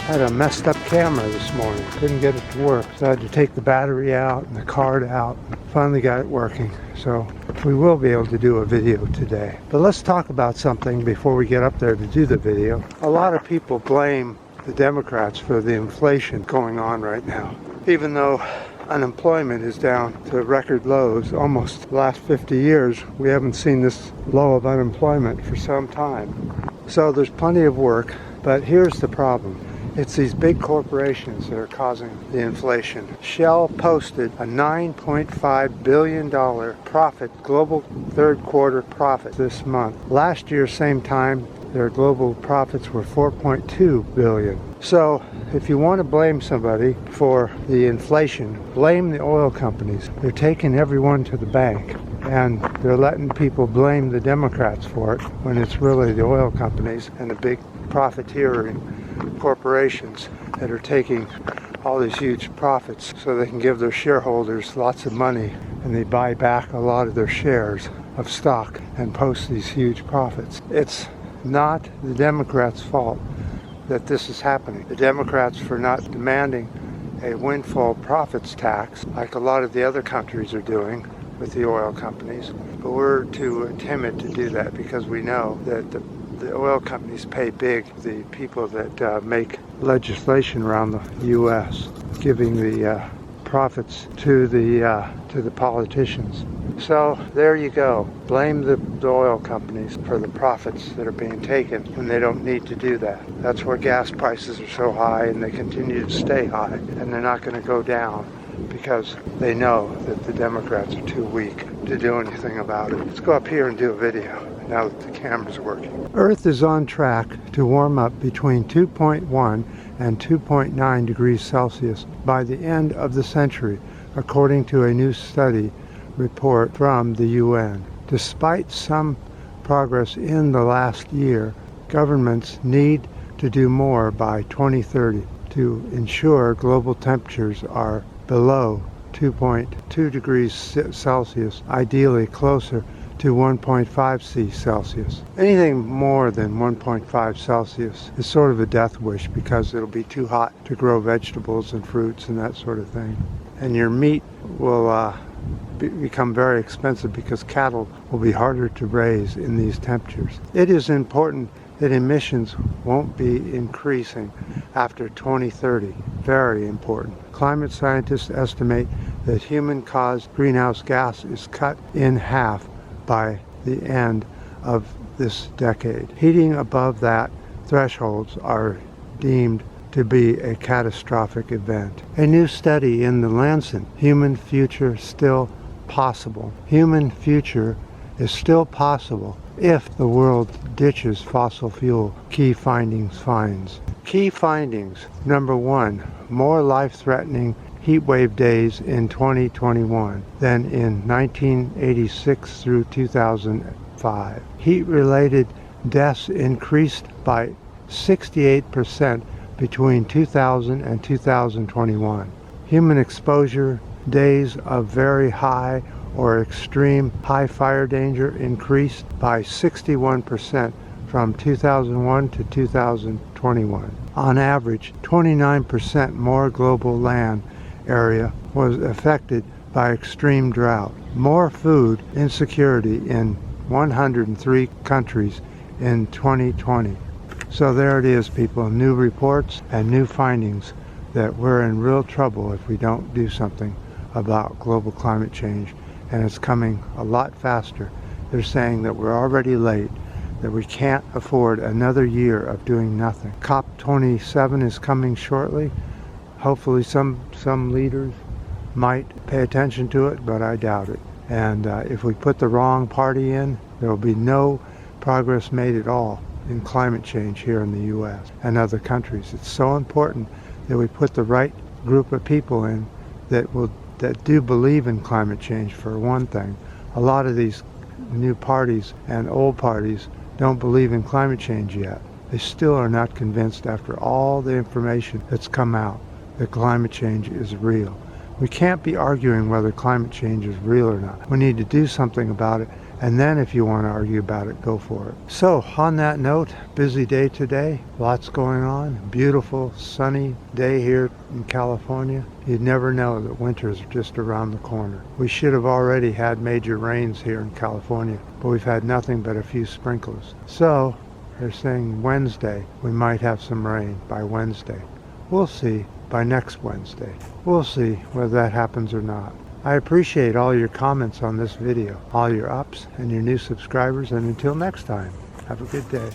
had a messed up camera this morning. Couldn't get it to work, so I had to take the battery out and the card out. Finally got it working, so we will be able to do a video today. But let's talk about something before we get up there to do the video. A lot of people blame the Democrats for the inflation going on right now, even though unemployment is down to record lows. Almost the last 50 years, we haven't seen this low of unemployment for some time. So there's plenty of work, but here's the problem. It's these big corporations that are causing the inflation. Shell posted a $9.5 billion profit, global third quarter profit this month. Last year, same time, their global profits were $4.2 billion. So if you want to blame somebody for the inflation, blame the oil companies. They're taking everyone to the bank, and they're letting people blame the Democrats for it when it's really the oil companies and the big profiteering corporations that are taking all these huge profits so they can give their shareholders lots of money, and they buy back a lot of their shares of stock and post these huge profits. It's not the Democrats' fault that this is happening. The Democrats for not demanding a windfall profits tax like a lot of the other countries are doing with the oil companies. But we're too timid to do that because we know that the oil companies pay big the people that make legislation around the U.S., giving the profits to the politicians. So there you go. Blame the oil companies for the profits that are being taken when they don't need to do that. That's where gas prices are so high, and they continue to stay high, and they're not going to go down because they know that the Democrats are too weak to do anything about it. Let's go up here and do a video now that the camera's working. Earth is on track to warm up between 2.1 and 2.9 degrees Celsius by the end of the century, according to a new study report from the UN. Despite some progress in the last year, governments need to do more by 2030 to ensure global temperatures are below 2.2 degrees Celsius, ideally closer to 1.5 C Celsius. Anything more than 1.5 Celsius is sort of a death wish because it'll be too hot to grow vegetables and fruits and that sort of thing. And your meat will become very expensive because cattle will be harder to raise in these temperatures. It is important that emissions won't be increasing after 2030. Very important. Climate scientists estimate that human-caused greenhouse gas is cut in half by the end of this decade. Heating above that thresholds are deemed to be a catastrophic event. A new study in the Lancet, Human Future Still Possible. Human future is still possible if the world ditches fossil fuel. Key findings finds. Key findings. Number 1, more life-threatening heat wave days in 2021 than in 1986 through 2005. Heat-related deaths increased by 68% between 2000 and 2021. Human exposure days of very high or extreme high fire danger increased by 61% from 2001 to 2021. On average, 29% more global land area was affected by extreme drought. More food insecurity in 103 countries in 2020. So there it is, people, new reports and new findings that we're in real trouble if we don't do something about global climate change, and it's coming a lot faster. They're saying that we're already late, that we can't afford another year of doing nothing. COP27 is coming shortly. Hopefully some leaders might pay attention to it, but I doubt it. And if we put the wrong party in, there will be no progress made at all in climate change here in the U.S. and other countries. It's so important that we put the right group of people in that do believe in climate change, for one thing. A lot of these new parties and old parties don't believe in climate change yet. They still are not convinced after all the information that's come out that climate change is real. We can't be arguing whether climate change is real or not. We need to do something about it And then if you want to argue about it, go for it. So on that note, busy day today, lots going on. Beautiful sunny day here in California. You'd never know that winter's just around the corner. We should have already had major rains here in California, but we've had nothing but a few sprinkles. So they're saying Wednesday we might have some rain by Wednesday. We'll see by next Wednesday. We'll see whether that happens or not. I appreciate all your comments on this video, all your ups and your new subscribers, and until next time, have a good day.